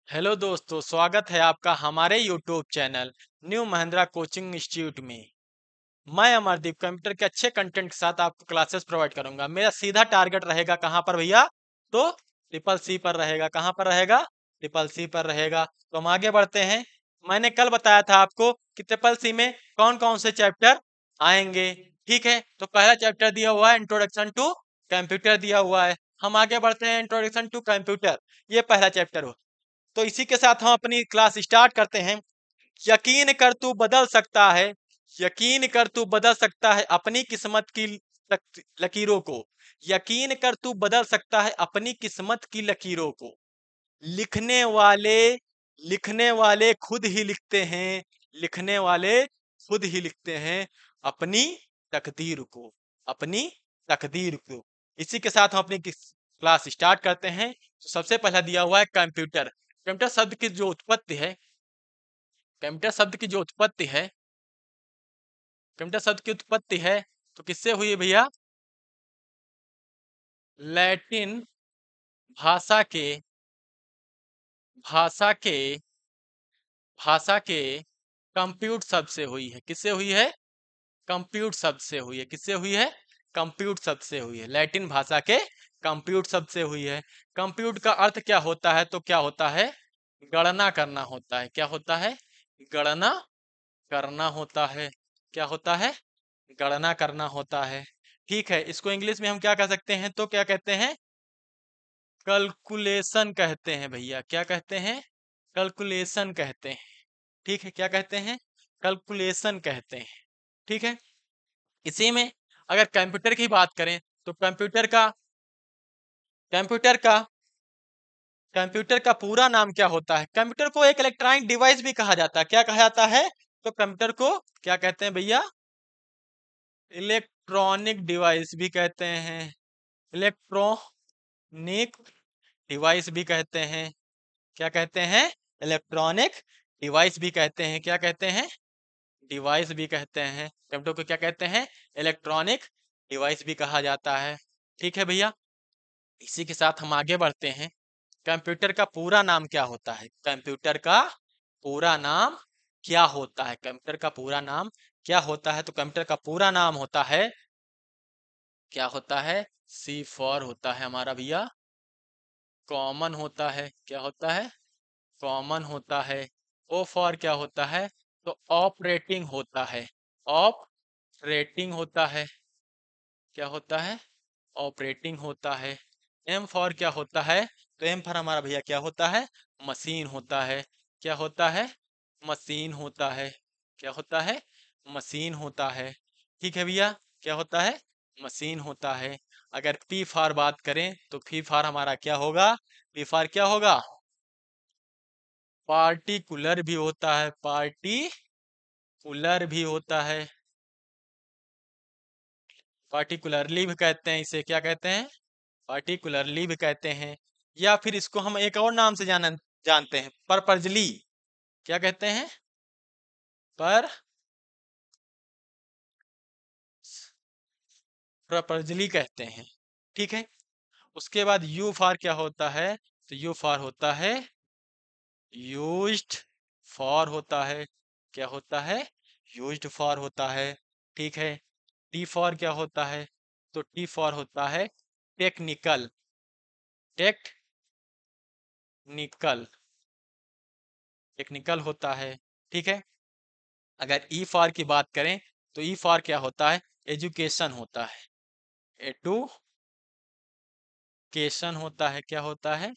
Hello दोस्तों, स्वागत है आपका हमारे YouTube channel new Mahindra coaching institute में। मैं अमरदीप कंप्यूटर के अच्छे कंटेंट के साथ आपको क्लासेस प्रोवाइड करूंगा। मेरा सीधा टारगेट रहेगा कहाँ पर भैया? तो ट्रिपल सी पर रहेगा। कहाँ पर रहेगा? ट्रिपल सी पर रहेगा। तो हम आगे बढ़ते हैं। मैंने कल बताया था आपको कि ट्रिपल सी में कौन कौन से चैप्टर आएंगे। ठीक है, तो पहला चैप्टर दिया हुआ है इंट्रोडक्शन टू कंप्यूटर दिया हुआ है। हम आगे बढ़ते हैं। इंट्रोडक्शन टू कंप्यूटर, ये पहला चैप्टर हो। तो इसी के साथ हम अपनी क्लास स्टार्ट करते हैं। यकीन कर तू बदल सकता है, यकीन कर तू बदल सकता है अपनी किस्मत की लकीरों को। यकीन कर तू बदल सकता है अपनी किस्मत की लकीरों को। लिखने वाले लिखने वाले खुद ही लिखते हैं, लिखने वाले खुद ही लिखते हैं अपनी तकदीर को, अपनी तकदीर को। इसी के साथ हम अपनी क्लास स्टार्ट करते हैं। तो सबसे पहला दिया हुआ है कंप्यूटर। कंप्यूटर शब्द की जो उत्पत्ति है, कंप्यूटर शब्द की जो उत्पत्ति है, कंप्यूटर शब्द की उत्पत्ति है तो किससे हुई है भैया? लैटिन भाषा के भाषा के भाषा के कंप्यूट शब्द से हुई है। किससे हुई है? कंप्यूट शब्द से हुई है। किससे हुई है? कंप्यूट शब्द से हुई है। लैटिन भाषा के कंप्यूट शब्द से हुई है। कंप्यूट का अर्थ क्या होता है? तो क्या होता है? गणना करना होता है। क्या होता है? गणना करना होता है। क्या होता है? गणना करना होता है। ठीक है, इसको इंग्लिश में हम क्या कह सकते हैं? तो क्या कहते हैं? कैलकुलेशन कहते हैं भैया। क्या कहते हैं? कैलकुलेशन कहते हैं। ठीक है, क्या कहते हैं? कैलकुलेशन कहते हैं। ठीक है, इसी में अगर कंप्यूटर की बात करें तो कंप्यूटर का कंप्यूटर का पूरा नाम क्या होता है? कंप्यूटर को एक इलेक्ट्रॉनिक डिवाइस भी कहा जाता है। क्या कहा जाता है? तो कंप्यूटर को क्या कहते हैं भैया? इलेक्ट्रॉनिक डिवाइस भी कहते हैं। इलेक्ट्रॉनिक डिवाइस भी कहते हैं। क्या कहते हैं? इलेक्ट्रॉनिक डिवाइस भी कहते हैं। क्या कहते हैं? डिवाइस भी कहते हैं। कंप्यूटर को क्या कहते हैं? इलेक्ट्रॉनिक डिवाइस भी कहा जाता है। ठीक है भैया, इसी के साथ हम आगे बढ़ते हैं। कंप्यूटर का पूरा नाम क्या होता है? कंप्यूटर का पूरा नाम क्या होता है? कंप्यूटर का पूरा नाम क्या होता है? तो कंप्यूटर का पूरा नाम होता है, क्या होता है? सी फॉर होता है हमारा भैया कॉमन होता है। क्या होता है? कॉमन होता है। ओ फॉर क्या होता है? तो ऑपरेटिंग होता है। ऑपरेटिंग होता है। क्या होता है? ऑपरेटिंग होता है। एम फॉर क्या होता है? तो एम फॉर हमारा भैया क्या होता है? मशीन होता है। क्या होता है? मशीन होता है। क्या होता है? मशीन होता है। ठीक है भैया, क्या होता है? मशीन होता है। अगर पी फॉर बात करें तो पी फॉर हमारा क्या होगा? पी फॉर क्या होगा? पार्टिकुलर भी होता है। पार्टिकुलर भी होता है। पार्टिकुलरली भी कहते हैं इसे। क्या कहते हैं? पार्टिकुलरली भी कहते हैं। या फिर इसको हम एक और नाम से जानते हैं, परपजली। क्या कहते हैं? पर परपजली कहते हैं। ठीक है, उसके बाद यू फॉर क्या होता है? तो यू फॉर होता है यूज्ड फॉर होता है। क्या होता है? यूज्ड फॉर होता है। ठीक है, टी फॉर क्या होता है? तो टी फॉर होता है टेक्निकल। टेक्निकल, टेक्निकल होता है। ठीक है, अगर ई फॉर की बात करें तो ई फॉर क्या होता है? एजुकेशन होता है। एजुकेशन होता है। क्या होता है?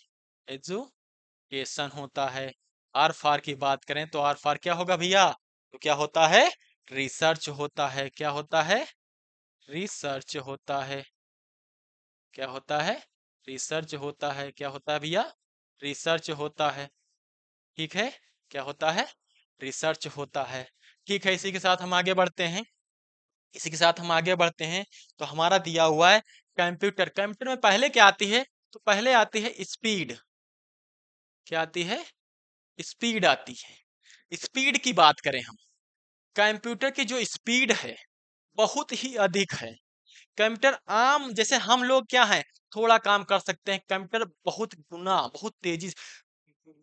एजुकेशन होता है। आर फॉर की बात करें तो आर फॉर क्या होगा भैया? तो क्या होता है? रिसर्च होता है। क्या होता है? रिसर्च होता है। क्या होता है? रिसर्च होता है। क्या होता है भैया? रिसर्च होता है। ठीक है, क्या होता है? रिसर्च होता है। ठीक है, इसी के साथ हम आगे बढ़ते हैं। इसी के साथ हम आगे बढ़ते हैं। तो हमारा दिया हुआ है कंप्यूटर। कंप्यूटर में पहले क्या आती है? तो पहले आती है स्पीड। क्या आती है? स्पीड आती है। स्पीड की बात करें हम, कंप्यूटर की जो स्पीड है बहुत ही अधिक है। कंप्यूटर आम जैसे हम लोग क्या है, थोड़ा काम कर सकते हैं, कंप्यूटर बहुत गुना बहुत तेजी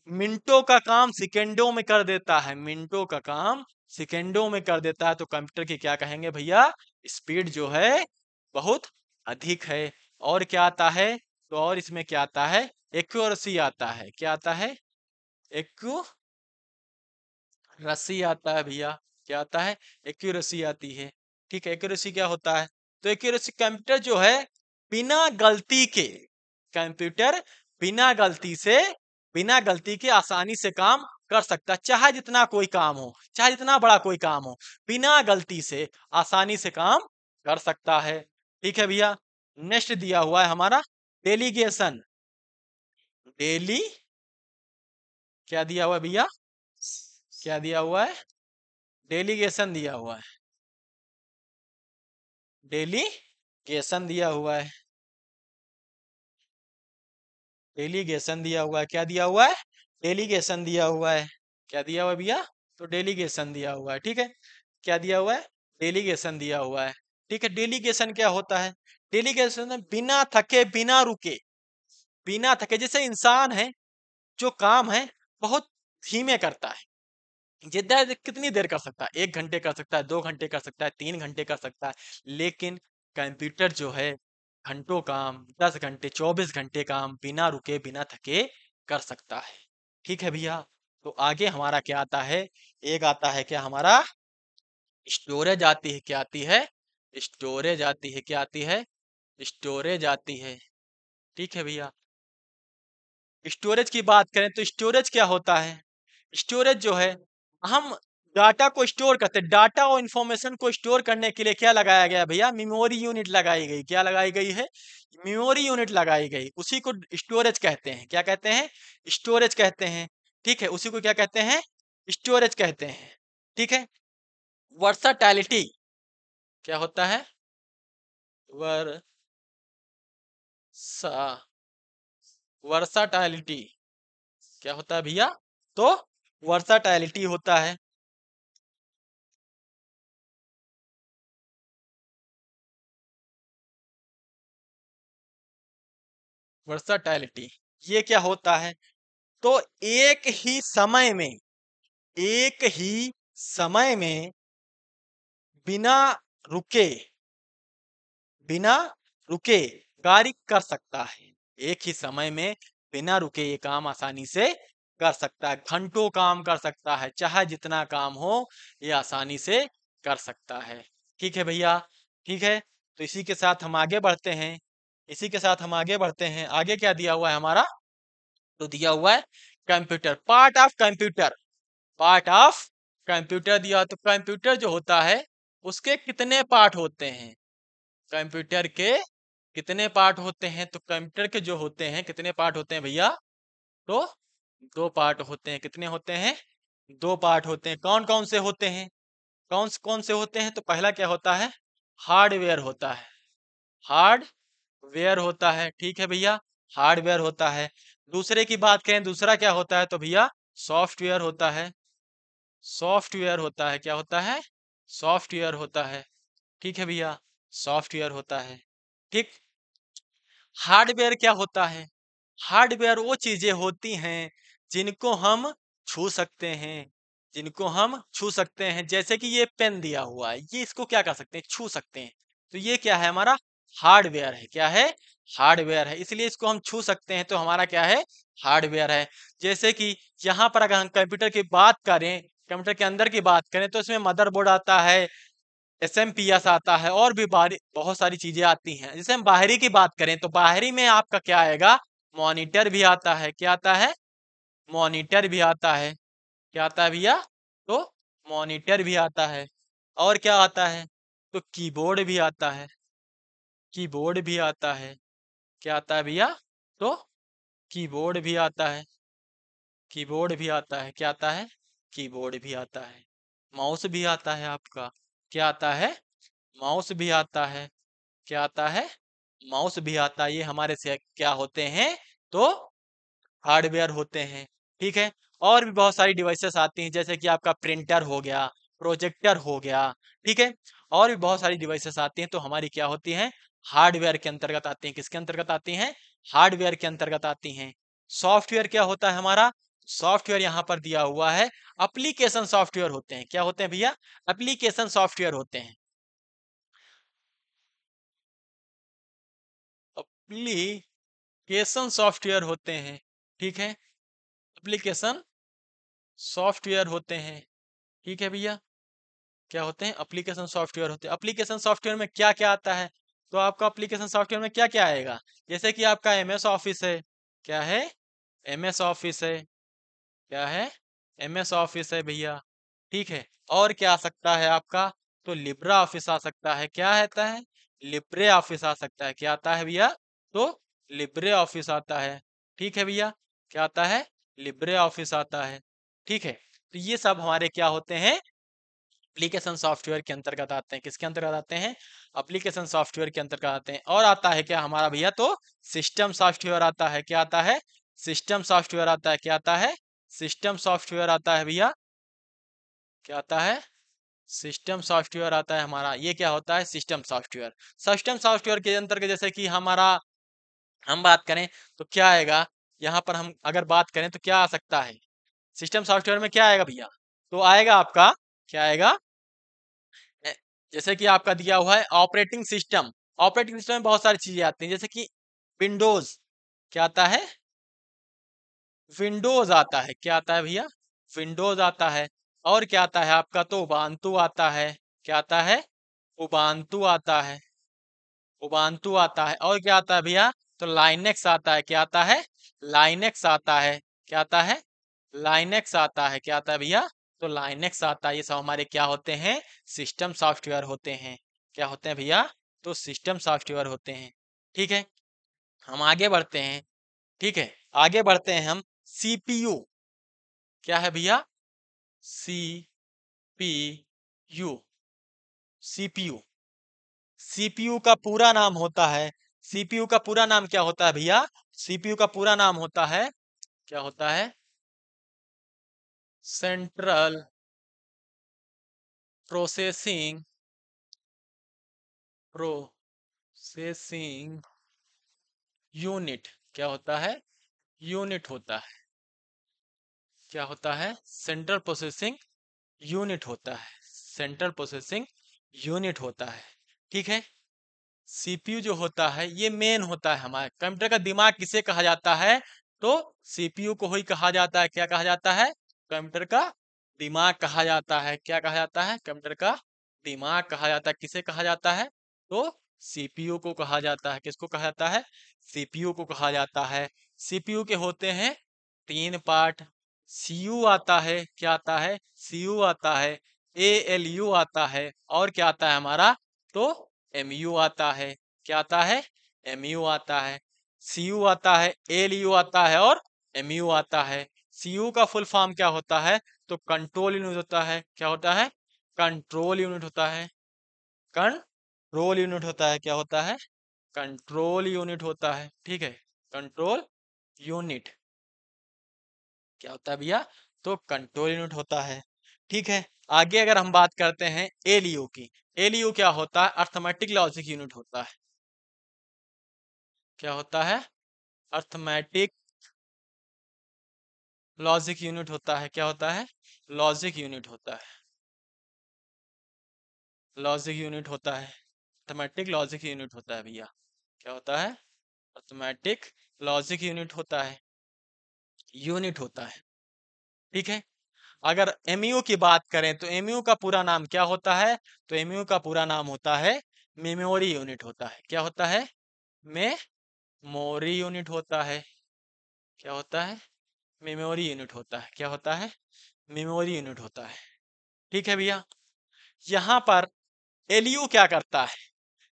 मिनटों का काम सेकेंडों में कर देता है, मिनटों का काम सेकेंडों में कर देता है, तो कंप्यूटर की क्या कहेंगे भैया, स्पीड जो है बहुत अधिक है। और क्या आता है, तो और इसमें क्या आता है, एक्यूरेसी आता है, क्या आता है, एक्यूरेसी आता है भैया, क्या आता है, एक्यूरेसी आती है। ठीक है, एक्यूरेसी क्या होता है, तो एक्यूरेसी कंप्यूटर जो है बिना गलती के, कंप्यूटर बिना गलती से, बिना गलती के आसानी से काम कर सकता है, चाहे जितना कोई काम हो, चाहे जितना बड़ा कोई काम हो, बिना गलती से आसानी से काम कर सकता है। ठीक है भैया, नेक्स्ट दिया हुआ है हमारा डेलीगेशन, डेली क्या दिया हुआ है भैया, क्या दिया हुआ है, डेलीगेशन दिया हुआ है, डेलीगेशन दिया हुआ है, डेलीगेशन दिया हुआ है, क्या दिया हुआ है, डेलीगेशन दिया हुआ है, क्या दिया हुआ है भैया, तो डेलीगेशन दिया हुआ है। ठीक है, क्या दिया हुआ है, डेलीगेशन दिया हुआ है। ठीक है, डेलीगेशन क्या होता है, डेलीगेशन में बिना थके बिना रुके, बिना थके, जैसे इंसान है जो काम है बहुत धीमे करता है, जितना कितनी देर कर सकता है, 1 घंटे कर सकता है, 2 घंटे कर सकता है, 3 घंटे कर सकता है, लेकिन कंप्यूटर जो है घंटों काम, 10 घंटे 24 घंटे काम बिना रुके बिना थके कर सकता है। ठीक है भैया, तो आगे हमारा क्या आता है, एक आता है क्या हमारा, स्टोरेज आती है, क्या आती है, स्टोरेज आती है, क्या आती है, स्टोरेज आती है। ठीक है भैया, स्टोरेज की बात करें तो स्टोरेज क्या होता है, स्टोरेज जो है, हम डाटा को स्टोर करते हैं, डाटा और इंफॉर्मेशन को स्टोर करने के लिए क्या लगाया गया भैया, मेमोरी यूनिट लगाई गई, क्या लगाई गई है, मेमोरी यूनिट लगाई गई, उसी को स्टोरेज कहते हैं, क्या कहते हैं, स्टोरेज कहते हैं। ठीक है, उसी को क्या कहते हैं, स्टोरेज कहते हैं। ठीक है, वर्साटाइलिटी क्या होता है, वर्सा वर्साटाइलिटी क्या होता है भैया, तो वर्साटाइलिटी होता है, वर्साटाइलिटी ये क्या होता है, तो एक ही समय में बिना रुके, बिना रुके कार्य कर सकता है, एक ही समय में बिना रुके ये काम आसानी से कर सकता है, घंटों काम कर सकता है, चाहे जितना काम हो ये आसानी से कर सकता है। ठीक है भैया, ठीक है, तो इसी के साथ हम आगे बढ़ते हैं, इसी के साथ हम आगे बढ़ते हैं, आगे क्या दिया हुआ है हमारा, तो दिया हुआ है computer, part of computer, part of computer दिया, तो कंप्यूटर जो होता है उसके कितने पार्ट होते हैं, कंप्यूटर के कितने पार्ट होते हैं, तो कंप्यूटर के जो होते हैं कितने पार्ट होते हैं भैया, तो 2 पार्ट होते हैं, कितने होते हैं, 2 पार्ट होते हैं, कौन कौन से होते हैं, कौन से होते हैं, तो पहला क्या होता है, हार्डवेयर होता है, हार्डवेयर होता है। ठीक है भैया, हार्डवेयर होता है। दूसरे की बात करें, दूसरा क्या होता है, तो भैया सॉफ्टवेयर होता है, सॉफ्टवेयर होता है, क्या होता है, सॉफ्टवेयर होता है। ठीक है भैया, सॉफ्टवेयर होता है। ठीक, हार्डवेयर क्या होता है, हार्डवेयर वो चीजें होती हैं जिनको हम छू सकते हैं, जिनको हम छू सकते हैं, जैसे कि ये पेन दिया हुआ है, ये इसको क्या कर सकते हैं, छू सकते हैं, तो ये क्या है हमारा, हार्डवेयर है, क्या है, हार्डवेयर है, इसलिए इसको हम छू सकते हैं, तो हमारा क्या है, हार्डवेयर है। जैसे कि यहाँ पर अगर हम कंप्यूटर की बात करें, कंप्यूटर के अंदर की बात करें, तो इसमें मदरबोर्ड आता है, एसएमपीएस आता है, और भी बहुत सारी चीजें आती हैं। जैसे हम बाहरी की बात करें, तो बाहरी में आपका क्या आएगा, मॉनिटर भी आता है, क्या आता है, मॉनिटर भी आता है, क्या आता है भैया, तो मॉनिटर भी आता है, और क्या आता है, तो कीबोर्ड भी आता है, कीबोर्ड भी आता है, क्या आता है भैया, तो कीबोर्ड भी आता है, कीबोर्ड भी आता है, क्या आता है, कीबोर्ड भी आता है, माउस भी आता है आपका, क्या आता है, माउस भी आता है, क्या आता है, माउस भी आता है, ये हमारे से क्या होते हैं, तो हार्डवेयर होते हैं। ठीक है, और भी बहुत सारी डिवाइसेस आती हैं, जैसे कि आपका प्रिंटर हो गया, प्रोजेक्टर हो गया। ठीक है, और भी बहुत सारी डिवाइसेस आती हैं, तो हमारी क्या होती हैं, हार्डवेयर के अंतर्गत आती हैं, किसके अंतर्गत आती हैं, हार्डवेयर के अंतर्गत आती हैं। सॉफ्टवेयर क्या होता है हमारा, सॉफ्टवेयर यहाँ पर दिया हुआ है, एप्लीकेशन सॉफ्टवेयर होते हैं। क्या होते हैं भैया? एप्लीकेशन सॉफ्टवेयर होते हैं। एप्लीकेशन सॉफ्टवेयर होते हैं, ठीक है, एप्लीकेशन सॉफ्टवेयर होते हैं, ठीक है भैया। क्या होते हैं? एप्लीकेशन सॉफ्टवेयर होते हैं। एप्लीकेशन सॉफ्टवेयर में क्या क्या आता है? तो आपका एप्लीकेशन सॉफ्टवेयर में क्या क्या आएगा? जैसे कि आपका एमएस ऑफिस है। क्या है? एमएस ऑफिस है। क्या है? एमएस ऑफिस है भैया, ठीक है। और क्या आ सकता है आपका? तो लिब्रा ऑफिस आ सकता है। क्या आता है? लिब्रे ऑफिस आ सकता है। क्या आता है भैया? तो लिब्रे ऑफिस आता है, ठीक है भैया। क्या आता है? लिब्रे ऑफिस आता है, ठीक है। तो ये सब हमारे क्या होते हैं? एप्लीकेशन सॉफ्टवेयर के अंतर्गत आते हैं। किसके अंतर्गत आते हैं? एप्लीकेशन सॉफ्टवेयर के अंतर्गत आते हैं। और आता है क्या हमारा भैया? तो सिस्टम सॉफ्टवेयर आता है। क्या आता है? सिस्टम सॉफ्टवेयर आता है। क्या आता है? सिस्टम सॉफ्टवेयर आता है भैया। क्या आता है? सिस्टम सॉफ्टवेयर आता है हमारा। ये क्या होता है? System software. सिस्टम सॉफ्टवेयर के अंतर्गत जैसे कि हमारा हम बात करें तो क्या आएगा? यहाँ पर हम अगर बात करें तो क्या आ सकता है? सिस्टम सॉफ्टवेयर में क्या आएगा भैया? तो आएगा आपका, क्या आएगा? ए, जैसे कि आपका दिया हुआ है ऑपरेटिंग सिस्टम। ऑपरेटिंग सिस्टम में बहुत सारी चीजें आती हैं, जैसे कि विंडोज। क्या आता है? विंडोज आता है। क्या आता है भैया? विंडोज आता है। और क्या आता है आपका? तो उबांतु आता है। क्या आता है? उबांतु आता है। उबांतु आता है। और क्या आता है भैया? तो लाइनेक्स आता है। क्या आता है? लाइनेक्स आता है। क्या आता है? लाइनेक्स आता है। क्या आता है भैया? तो लाइनेक्स आता है। ये सब हमारे क्या होते हैं? सिस्टम सॉफ्टवेयर होते हैं। क्या होते हैं भैया? तो सिस्टम सॉफ्टवेयर होते हैं, ठीक है। हम आगे बढ़ते हैं, ठीक है। आगे बढ़ते हैं हम। सीपीयू। क्या है भैया? C P U. CPU. CPU का पूरा नाम होता है, सीपीयू का पूरा नाम क्या होता है भैया? सीपीयू का पूरा नाम होता है, क्या होता है? Central processing processing unit. क्या होता है? यूनिट होता है। क्या होता है? सेंट्रल प्रोसेसिंग यूनिट होता है। सेंट्रल प्रोसेसिंग यूनिट होता है, ठीक है। सीपीयू जो होता है ये मेन होता है। हमारे कंप्यूटर का दिमाग किसे कहा जाता है? तो सीपीयू को ही कहा जाता है। क्या कहा जाता है? कंप्यूटर का दिमाग कहा जाता है। क्या कहा जाता है? कंप्यूटर का दिमाग कहा जाता है। किसे कहा जाता है? तो सीपीयू को कहा जाता है। किसको कहा जाता है? सीपीयू को कहा जाता है। सीपीयू के होते हैं 3 पार्ट। सीयू आता है। क्या आता है? सीयू आता है। एएलयू आता है। और क्या आता है हमारा? तो एमयू आता है। क्या आता है? एमयू आता है। सीयू आता है, एलयू आता है और एमयू आता है। सीयू का फुल फॉर्म क्या होता है? तो कंट्रोल यूनिट होता है। क्या होता है? कंट्रोल यूनिट होता है। कंट्रोल यूनिट होता है। क्या होता है? कंट्रोल यूनिट होता है, ठीक है। कंट्रोल यूनिट क्या होता है भैया? तो कंट्रोल यूनिट होता है, ठीक है। आगे अगर हम बात करते हैं एलयू की, एलयू क्या होता है? अर्थमेटिक लॉजिक यूनिट होता है। क्या होता है? अर्थमेटिक लॉजिक यूनिट होता है। क्या होता है? लॉजिक यूनिट होता है। लॉजिक यूनिट होता है। अर्थमेटिक लॉजिक यूनिट होता है भैया। क्या होता है? अर्थमेटिक लॉजिक यूनिट होता है, यूनिट होता है, ठीक है। अगर एमयू की बात करें तो एमयू का पूरा नाम क्या होता है? तो एमयू का पूरा नाम होता है मेमोरी यूनिट होता है। क्या होता है? मेमोरी यूनिट होता है। क्या होता है? मेमोरी यूनिट होता है। क्या होता है? मेमोरी यूनिट होता है, ठीक है भैया। यहाँ पर एलयू क्या करता है?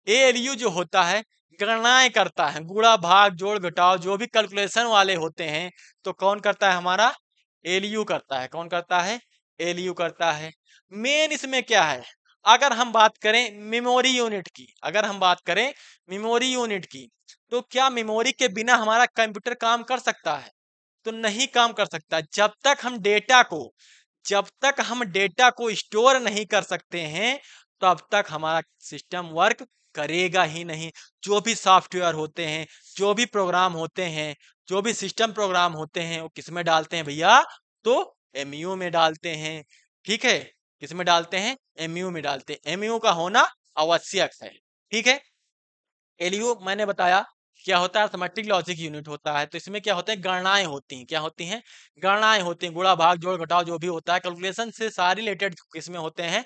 एएलयू जो होता है गणनाएं करता है, गुणा भाग जोड़ घटाव जो भी कैलकुलेशन वाले होते हैं तो कौन करता है हमारा? एलयू करता है। कौन करता है? एलयू करता है। मेन इसमें क्या है? अगर हम बात करें मेमोरी यूनिट की, अगर हम बात करें मेमोरी यूनिट की, तो क्या मेमोरी के बिना हमारा कंप्यूटर काम कर सकता है? तो नहीं काम कर सकता। जब तक हम डेटा को स्टोर नहीं कर सकते हैं तब तक हमारा सिस्टम वर्क करेगा ही नहीं। जो भी सॉफ्टवेयर होते हैं, जो भी प्रोग्राम होते हैं, जो भी सिस्टम प्रोग्राम होते हैं, वो किस में डालते हैं भैया? तो एमयू में डालते हैं। ठीक है, किस में डालते हैं? एमयू में डालते हैं। एमयू का होना आवश्यक है। ठीक है, एलयू मैंने बताया क्या होता है? अर्थमेटिक लॉजिक यूनिट होता है। तो इसमें क्या होता है? गणनाएं होती हैं। क्या होती हैं? गणनाएं होती हैं। गुणा भाग जोड़ घटाव जो भी होता है कैलकुलेशन से सारी रिलेटेड किसमें होते हैं?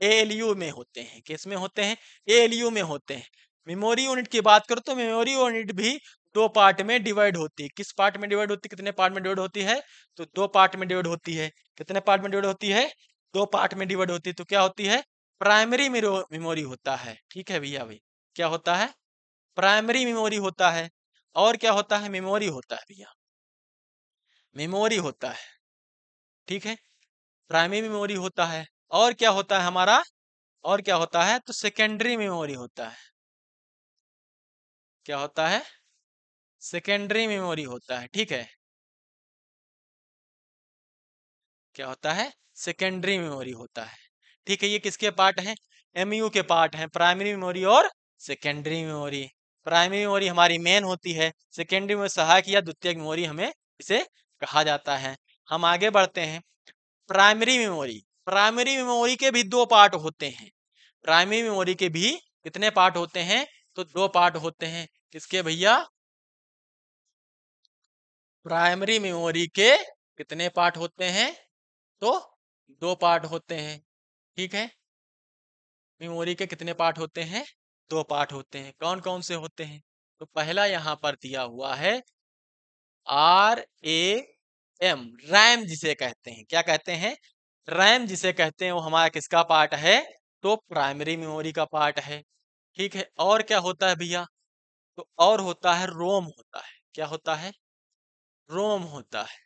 एएलयू में होते हैं। किस में होते हैं? एएलयू में होते हैं। मेमोरी यूनिट की बात करो तो मेमोरी यूनिट भी दो पार्ट में डिवाइड होती है। किस पार्ट में डिवाइड होती है? कितने पार्ट में डिवाइड होती है? तो दो पार्ट में डिवाइड होती है। कितने पार्ट में डिवाइड होती है? दो पार्ट में डिवाइड होती है। तो क्या होती है? प्राइमरी मेमोरी होता है। ठीक है भैया भाई, क्या होता है? प्राइमरी मेमोरी होता है। और क्या होता है? मेमोरी होता है भैया, मेमोरी होता है। ठीक है, प्राइमरी मेमोरी होता है। और क्या होता है हमारा? और क्या होता है? तो सेकेंडरी मेमोरी होता है। क्या होता है? सेकेंडरी मेमोरी होता है। ठीक है, क्या होता है? सेकेंडरी मेमोरी होता है। ठीक है, ये किसके पार्ट हैं? एमयू के पार्ट हैं, प्राइमरी मेमोरी और सेकेंडरी मेमोरी। प्राइमरी मेमोरी हमारी मेन होती है, सेकेंडरी में सहायक या द्वितीयक मेमोरी हमें इसे कहा जाता है। हम आगे बढ़ते हैं। प्राइमरी मेमोरी, प्राइमरी मेमोरी के भी दो पार्ट होते हैं। प्राइमरी मेमोरी के भी कितने पार्ट होते हैं? तो दो पार्ट होते हैं। किसके भैया? प्राइमरी मेमोरी के कितने पार्ट होते हैं? तो दो पार्ट होते हैं। ठीक है, मेमोरी के कितने पार्ट होते हैं? दो पार्ट होते हैं। कौन कौन से होते हैं? तो पहला यहां पर दिया हुआ है RAM, रैम जिसे कहते हैं। क्या कहते हैं? रैम जिसे कहते हैं, वो हमारा किसका पार्ट है? तो प्राइमरी मेमोरी का पार्ट है। ठीक है, और क्या होता है भैया? तो और होता है रोम होता है। क्या होता है? रोम होता है।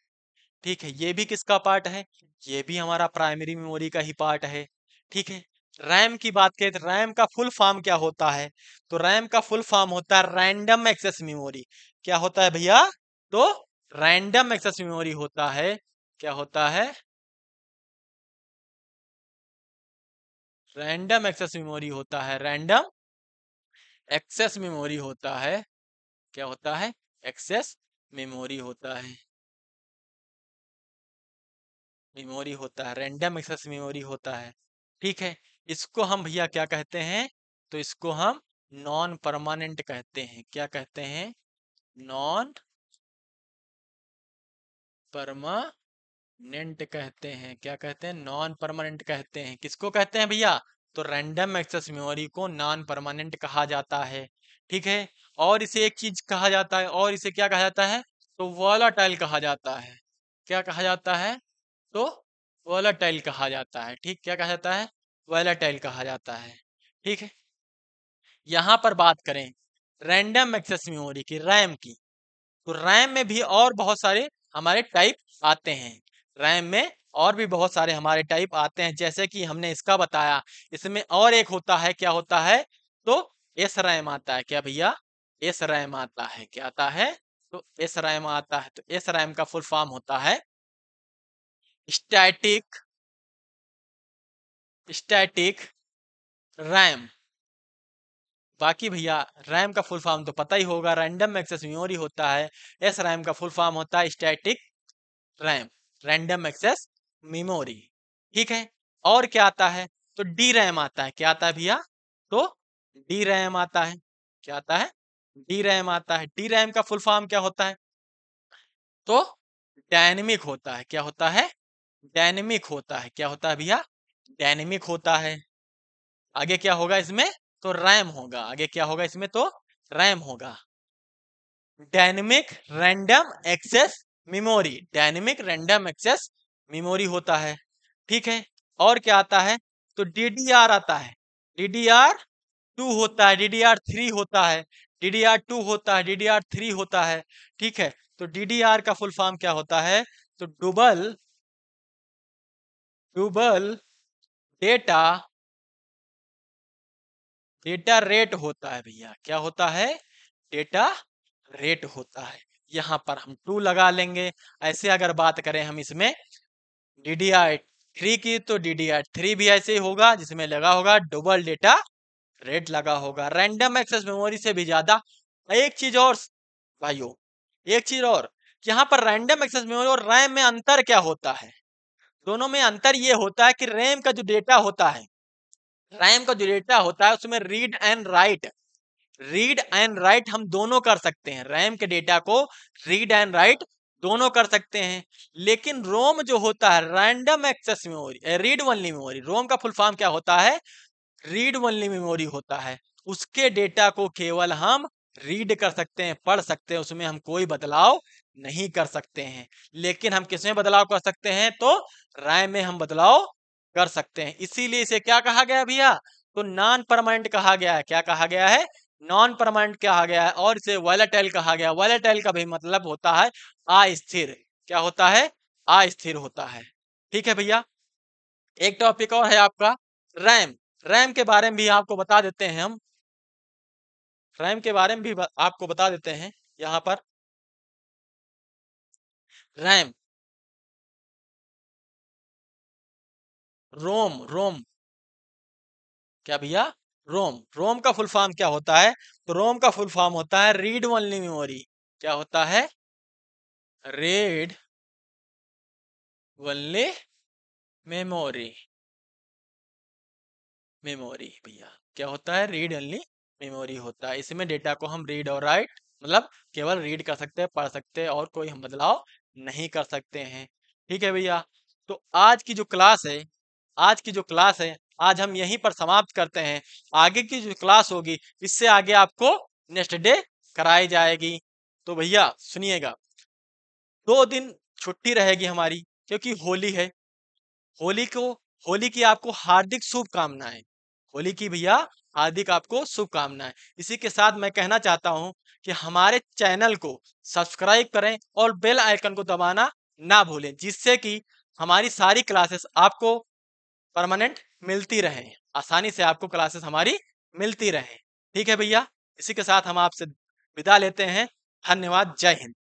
ठीक है, ये भी किसका पार्ट है? ये भी हमारा प्राइमरी मेमोरी का ही पार्ट है। ठीक है, रैम की बात करें तो रैम का फुल फॉर्म क्या होता है? तो रैम का फुल फॉर्म होता है रैंडम एक्सेस मेमोरी। क्या होता है भैया? तो रैंडम एक्सेस मेमोरी होता है। क्या होता है? रैंडम एक्सेस मेमोरी होता है। रैंडम एक्सेस मेमोरी होता है। क्या होता है? एक्सेस मेमोरी होता है। मेमोरी होता है, रैंडम एक्सेस मेमोरी होता है। ठीक है, इसको हम भैया क्या कहते हैं? तो इसको हम नॉन परमानेंट कहते हैं। क्या कहते हैं? नॉन परमानेंट कहते हैं। क्या कहते हैं? नॉन परमानेंट कहते हैं। किसको कहते हैं भैया? तो रैंडम एक्सेस मेमोरी को नॉन परमानेंट कहा जाता है। ठीक है, और इसे एक चीज कहा जाता है, और इसे क्या कहा जाता है? तो वोलाटाइल कहा जाता है। क्या कहा जाता है? तो वोलाटाइल कहा जाता है। ठीक, क्या कहा जाता है? वोलाटाइल कहा जाता है। ठीक है, यहां पर बात करें रैंडम एक्सेस मेमोरी की, रैम की, तो रैम में भी और बहुत सारे हमारे टाइप आते हैं। रैम में और भी बहुत सारे हमारे टाइप आते हैं, जैसे कि हमने इसका बताया। इसमें और एक होता है, क्या होता है? तो एस रैम आता है। क्या भैया? एस रैम आता है। क्या आता है? तो एस रैम आता है। तो एस रैम का फुल फॉर्म होता है स्टैटिक स्टैटिक रैम। बाकी भैया रैम का फुल फॉर्म तो पता ही होगा, रैंडम एक्सेस मेमोरी होता है। एस रैम का फुल फॉर्म होता है static RAM, random access memory. ठीक है, और क्या आता है? तो डी रैम आता है। क्या आता है भैया? तो डी रैम आता है। क्या आता है? डी रैम आता है। डी रैम का फुल फॉर्म क्या होता है? तो डायनेमिक होता है। क्या होता है? डायनेमिक होता है। क्या होता है भैया? डायनेमिक होता है। आगे क्या होगा इसमें? तो रैम होगा। आगे क्या होगा इसमें? तो रैम होगा। Dynamic random access memory, dynamic random access memory होता है। ठीक है, और क्या आता है? तो DDR आता है। DDR2 होता है, DDR3 होता है, DDR2 होता है, DDR3 होता है। ठीक है, तो DDR का फुल फॉर्म क्या होता है? तो डुबल डुबल डेटा डेटा रेट होता है भैया। क्या होता है? डेटा रेट होता है। यहाँ पर हम 2 लगा लेंगे। ऐसे अगर बात करें हम इसमें DDR3 की, तो DDR3 भी ऐसे ही होगा, जिसमें लगा होगा डबल डेटा रेट लगा होगा। रैंडम एक्सेस मेमोरी से भी ज्यादा। एक चीज और भाइयों, एक चीज और, यहाँ पर रैंडम एक्सेस मेमोरी और रैम में अंतर क्या होता है? दोनों में अंतर ये होता है कि रैम का जो डेटा होता है, रैम का जो डेटा होता है उसमें रीड एंड राइट हम दोनों कर सकते हैं। रैम के डेटा को रीड एंड राइट दोनों कर सकते हैं। लेकिन रोम जो होता है, random access memory, read only memory, ROM का फुल फॉर्म क्या होता है? रीड ओनली मेमोरी होता है। उसके डेटा को केवल हम रीड कर सकते हैं, पढ़ सकते हैं, उसमें हम कोई बदलाव नहीं कर सकते हैं। लेकिन हम किसमें बदलाव कर सकते हैं? तो रैम में हम बदलाव कर सकते हैं। इसीलिए इसे क्या कहा गया भैया? तो नॉन परमानेंट कहा गया है। क्या कहा गया है? नॉन परमानेंट कहा गया है। और इसे वॉलेटाइल कहा गया। वॉलेटाइल का भी मतलब होता है अस्थिर। क्या होता है? अस्थिर होता है। ठीक है भैया। एक टॉपिक और है आपका रैम। रैम के बारे में भी आपको बता देते हैं हम। रैम के बारे में भी आपको बता देते हैं यहाँ पर। रैम, रोम, रोम, क्या भैया? रोम, रोम का फुल फॉर्म क्या होता है? तो रोम का फुल फॉर्म होता है रीड ओनली मेमोरी। क्या होता है? Read only memory. मेमोरी भैया क्या होता है? रीड ओनली मेमोरी होता है। इसमें डेटा को हम रीड और राइट, मतलब केवल रीड कर सकते हैं, पढ़ सकते हैं, और कोई हम बदलाव नहीं कर सकते हैं। ठीक है भैया। तो आज की जो क्लास है, आज की जो क्लास है, आज हम यहीं पर समाप्त करते हैं। आगे की जो क्लास होगी, इससे आगे आपको नेक्स्ट डे कराई जाएगी। तो भैया सुनिएगा, 2 दिन छुट्टी रहेगी हमारी, क्योंकि होली है। होली को, होली की आपको हार्दिक शुभकामनाएं। होली की भैया हार्दिक आपको शुभकामनाएं। इसी के साथ मैं कहना चाहता हूं कि हमारे चैनल को सब्सक्राइब करें और बेल आइकन को दबाना ना भूलें, जिससे कि हमारी सारी क्लासेस आपको परमानेंट मिलती रहें, आसानी से आपको क्लासेस हमारी मिलती रहें। ठीक है भैया। इसी के साथ हम आपसे विदा लेते हैं। धन्यवाद। जय हिंद।